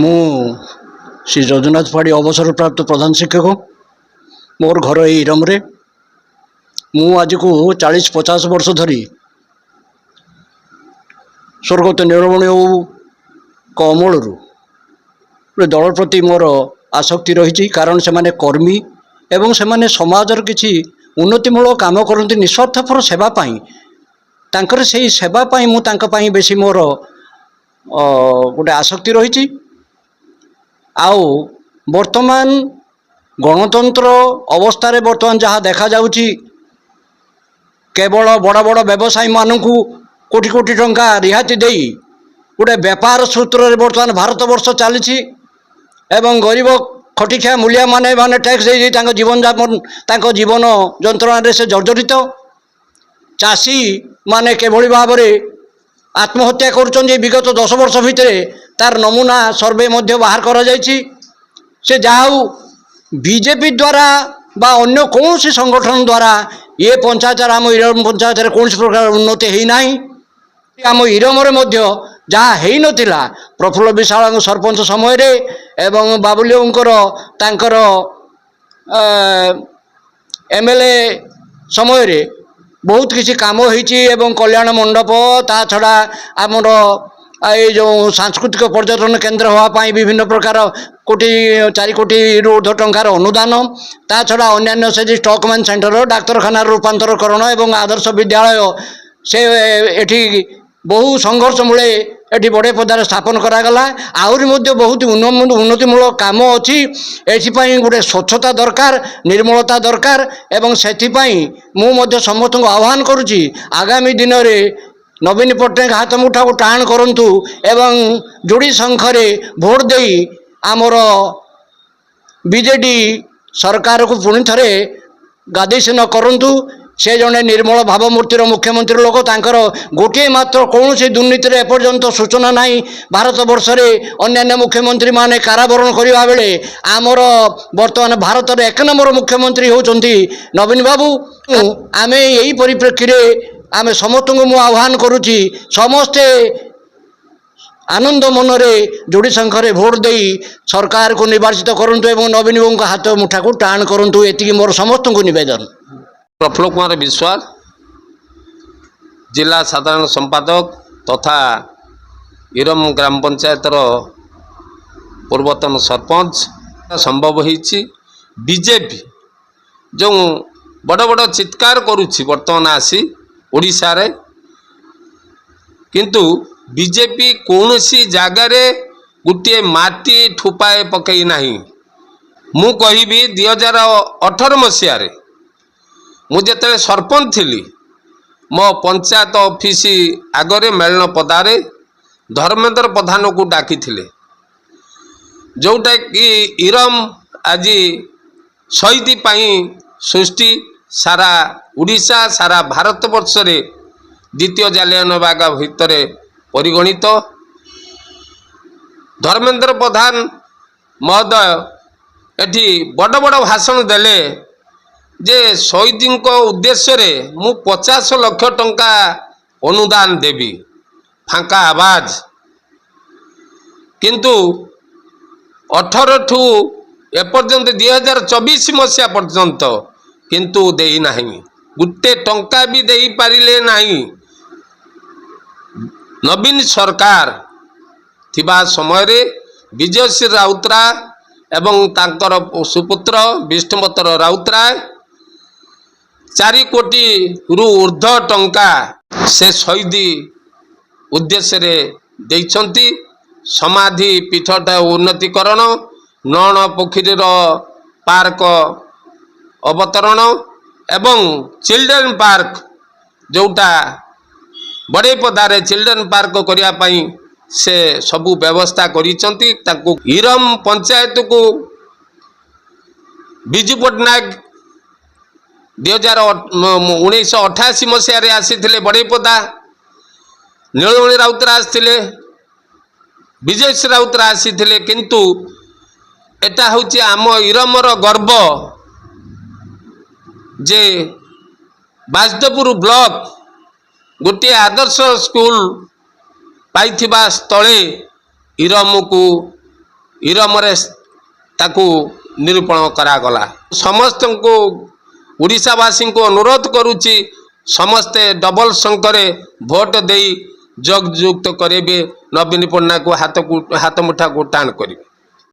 ମୁଁ ଶ୍ରୀ ଯଦୁନାଥ ପାଢ଼ୀ ଅବସରପ୍ରାପ୍ତ ପ୍ରଧାନ ଶିକ୍ଷକ। ମୋର ଘର ଏଇ ଇରମରେ। ମୁଁ ଆଜିକୁ 40-50 ବର୍ଷ ଧରି ସ୍ୱର୍ଗତ ନୀଳମଣି ବାବୁଙ୍କ ଅମଳରୁ ଦଳ ପ୍ରତି ମୋର ଆସକ୍ତି ରହିଛି। କାରଣ ସେମାନେ କର୍ମୀ ଏବଂ ସେମାନେ ସମାଜର କିଛି ଉନ୍ନତିମୂଳକ କାମ କରନ୍ତି ନିଃସ୍ୱାର୍ଥପର ସେବା ପାଇଁ। ତାଙ୍କର ସେହି ସେବା ପାଇଁ ମୁଁ ତାଙ୍କ ପାଇଁ ବେଶୀ ମୋର ଗୋଟେ ଆସକ୍ତି ରହିଛି। ଆଉ ବର୍ତ୍ତମାନ ଗଣତନ୍ତ୍ର ଅବସ୍ଥାରେ ବର୍ତ୍ତମାନ ଯାହା ଦେଖାଯାଉଛି, କେବଳ ବଡ଼ ବଡ଼ ବ୍ୟବସାୟୀମାନଙ୍କୁ କୋଟି କୋଟି ଟଙ୍କା ରିହାତି ଦେଇ ଗୋଟେ ବେପାର ସୂତ୍ରରେ ବର୍ତ୍ତମାନ ଭାରତବର୍ଷ ଚାଲିଛି ଏବଂ ଗରିବ ଖଟିଖିଆ ମୂଲିଆମାନେ ଟ୍ୟାକ୍ସ ଦେଇ ତାଙ୍କ ଜୀବନ ଯନ୍ତ୍ରଣାରେ ସେ ଜର୍ଜରିତ। ଚାଷୀମାନେ କିଭଳି ଭାବରେ ଆତ୍ମହତ୍ୟା କରୁଛନ୍ତି ବିଗତ 10 ବର୍ଷ ଭିତରେ ତାର ନମୁନା ସର୍ଭେ ମଧ୍ୟ ବାହାର କରାଯାଇଛି। ସେ ଯାହା ହେଉ ବିଜେପି ଦ୍ୱାରା ବା ଅନ୍ୟ କୌଣସି ସଂଗଠନ ଦ୍ୱାରା ଏ ପଞ୍ଚାୟତରେ ଆମ ଇରମ ପଞ୍ଚାୟତରେ କୌଣସି ପ୍ରକାର ଉନ୍ନତି ହୋଇନାହିଁ। ଆମ ଇରମରେ ମଧ୍ୟ ଯାହା ହେଇନଥିଲା ପ୍ରଫୁଲ୍ଲ ବିଶାଳଙ୍କ ସରପଞ୍ଚ ସମୟରେ ଏବଂ ବାବୁଲିଙ୍କର ତାଙ୍କର MLA ସମୟରେ ବହୁତ କିଛି କାମ ହେଇଛି ଏବଂ କଲ୍ୟାଣ ମଣ୍ଡପ, ତା ଛଡ଼ା ଆମର এই ଯେଉଁ ସାଂସ୍କୃତିକ ପର୍ଯ୍ୟଟନ କେନ୍ଦ୍ର ହେବା ପାଇଁ ବିଭିନ୍ନ ପ୍ରକାର 4 କୋଟିରୁ ଉର୍ଦ୍ଧ୍ୱ ଟଙ୍କାର ଅନୁଦାନ, ତା ଛଡ଼ା ଅନ୍ୟାନ୍ୟ ସେ ଷ୍ଟକମ୍ୟାନ ସେଣ୍ଟର, ଡାକ୍ତରଖାନାର ରୂପାନ୍ତରକରଣ ଏବଂ ଆଦର୍ଶ ବିଦ୍ୟାଳୟ ସେ ଏଠି ବହୁ ସଂଘର୍ଷ ମୂଳେ ଏଠି ବଡ଼େ ପଦାରେ ସ୍ଥାପନ କରାଗଲା। ଆହୁରି ମଧ୍ୟ ବହୁତ ଉନ୍ନତିମୂଳକ କାମ ଅଛି। ଏଥିପାଇଁ ଗୋଟେ ସ୍ୱଚ୍ଛତା ଦରକାର, ନିର୍ମଳତା ଦରକାର ଏବଂ ସେଥିପାଇଁ ମୁଁ ମଧ୍ୟ ସମସ୍ତଙ୍କୁ ଆହ୍ୱାନ କରୁଛି ଆଗାମୀ ଦିନରେ ନବୀନ ପଟ୍ଟନାୟକ ହାତ ମୁଠାକୁ ଟାଣ କରନ୍ତୁ ଏବଂ ଯୋଡ଼ି ଶଙ୍ଖରେ ଭୋଟ ଦେଇ ଆମର ବିଜେଡି ସରକାରକୁ ପୁଣି ଥରେ ଗାଦିଶୀନ କରନ୍ତୁ। ସେ ଜଣେ ନିର୍ମଳ ଭାବମୂର୍ତ୍ତିର ମୁଖ୍ୟମନ୍ତ୍ରୀ ଲୋକ। ତାଙ୍କର ଗୋଟିଏ ମାତ୍ର କୌଣସି ଦୁର୍ନୀତିରେ ଏପର୍ଯ୍ୟନ୍ତ ସୂଚନା ନାହିଁ। ଭାରତବର୍ଷରେ ଅନ୍ୟାନ୍ୟ ମୁଖ୍ୟମନ୍ତ୍ରୀମାନେ କାରାବରଣ କରିବା ବେଳେ ଆମର ବର୍ତ୍ତମାନ ଭାରତର 1 ନମ୍ବର ମୁଖ୍ୟମନ୍ତ୍ରୀ ହେଉଛନ୍ତି ନବୀନ ବାବୁ। ଆମେ ଏହି ପରିପ୍ରେକ୍ଷୀରେ ଆମେ ସମସ୍ତଙ୍କୁ ମୁଁ ଆହ୍ୱାନ କରୁଛି, ସମସ୍ତେ ଆନନ୍ଦ ମନରେ ଯୋଡ଼ି ଶଙ୍ଖରେ ଭୋଟ ଦେଇ ସରକାରକୁ ନିର୍ବାଚିତ କରନ୍ତୁ ଏବଂ ନବୀନ ବାବୁଙ୍କ ହାତ ମୁଠାକୁ ଟାଣ କରନ୍ତୁ। ଏତିକି ମୋର ସମସ୍ତଙ୍କୁ ନିବେଦନ। ପ୍ରଫୁଲ୍ଲ କୁମାର ବିଶ୍ୱାଳ, ଜିଲ୍ଲା ସାଧାରଣ ସମ୍ପାଦକ ତଥା ଇରମ ଗ୍ରାମ ପଞ୍ଚାୟତର ପୂର୍ବତନ ସରପଞ୍ଚ। ସମ୍ଭବ ହୋଇଛି ବିଜେପି ଯେଉଁ ବଡ଼ ବଡ଼ ଚିତ୍କାର କରୁଛି ବର୍ତ୍ତମାନ ଆସି ଓଡ଼ିଶାରେ, କିନ୍ତୁ ବିଜେପି କୌଣସି ଜାଗାରେ ଗୋଟିଏ ମାଟି ଠୋପାଏ ପକାଇ ନାହିଁ। ମୁଁ କହିବି 2018 ମସିହାରେ ମୁଁ ଯେତେବେଳେ ସରପଞ୍ଚ ଥିଲି, ମୋ ପଞ୍ଚାୟତ ଅଫିସ ଆଗରେ ମେଳନ ପଦାରେ ଧର୍ମେନ୍ଦ୍ର ପ୍ରଧାନକୁ ଡାକିଥିଲେ, ଯେଉଁଟାକି ଇରମ ଆଜି ଶହୀଦ ପାଇଁ ସୃଷ୍ଟି ସାରା ଓଡ଼ିଶା ସାରା ଭାରତବର୍ଷରେ ଦ୍ୱିତୀୟ ଜାଲିଆନାବାଗ ଭିତରେ ପରିଗଣିତ। ଧର୍ମେନ୍ଦ୍ର ପ୍ରଧାନ ମହୋଦୟ ଏଠି ବଡ଼ ବଡ଼ ଭାଷଣ ଦେଲେ ଯେ ଶହୀଦଙ୍କ ଉଦ୍ଦେଶ୍ୟରେ ମୁଁ 50 ଲକ୍ଷ ଟଙ୍କା ଅନୁଦାନ ଦେବି, ଫାଙ୍କା ଆବାଜ। କିନ୍ତୁ 18ଠୁ ଏପର୍ଯ୍ୟନ୍ତ 2024 ମସିହା ପର୍ଯ୍ୟନ୍ତ କିନ୍ତୁ ଦେଇନାହିଁ, ଗୋଟେ ଟଙ୍କା ବି ଦେଇପାରିଲେ ନାହିଁ। ନବୀନ ସରକାର ଥିବା ସମୟରେ ବିଜୟଶ୍ରୀ ରାଉତରାୟ ଏବଂ ତାଙ୍କର ସୁପୁତ୍ର ବିଷ୍ଣୁପତ୍ର ରାଉତରାୟ 4 କୋଟିରୁ ଉର୍ଦ୍ଧ୍ୱ ଟଙ୍କା ସେ ଶହୀଦ ଉଦ୍ଦେଶ୍ୟରେ ଦେଇଛନ୍ତି। ସମାଧି ପୀଠଟା ଉନ୍ନତିକରଣ, ନଅଣ ପୋଖରୀର ପାର୍କ ଅବତରଣ ଏବଂ ଚିଲଡ୍ରେନ୍ ପାର୍କ, ଯେଉଁଟା ବଡ଼େପଦାରେ ଚିଲଡ୍ରେନ୍ ପାର୍କ କରିବା ପାଇଁ ସେ ସବୁ ବ୍ୟବସ୍ଥା କରିଛନ୍ତି। ତାକୁ ଇରମ ପଞ୍ଚାୟତକୁ ବିଜୁ ପଟ୍ଟନାୟକ 1988 ମସିହାରେ ଆସିଥିଲେ, ବଡ଼େପଦା ନୀଳମଣି ରାଉତରାୟ ଆସିଥିଲେ, ବିଜୟଶ୍ରୀ ରାଉତରାୟ ଆସିଥିଲେ। କିନ୍ତୁ ଏଟା ହେଉଛି ଆମ ଇରମର ଗର୍ବ ଯେ ବାଜଦପୁର ବ୍ଲକ ଗୋଟିଏ ଆଦର୍ଶ ସ୍କୁଲ ପାଇଥିବା ସ୍ଥଳେ ଇରମକୁ ଇରମରେ ତାକୁ ନିରୂପଣ କରାଗଲା। ସମସ୍ତଙ୍କୁ ଓଡ଼ିଶାବାସୀଙ୍କୁ ଅନୁରୋଧ କରୁଛି ସମସ୍ତେ ଡବଲ ସଂଖ୍ୟାରେ ଭୋଟ ଦେଇ ଯୋଗଯୁକ୍ତ କରିବେ, ନବୀନ ପଟ୍ଟନାୟକକୁ ହାତ ମୁଠାକୁ ଟାଣ କରିବେ।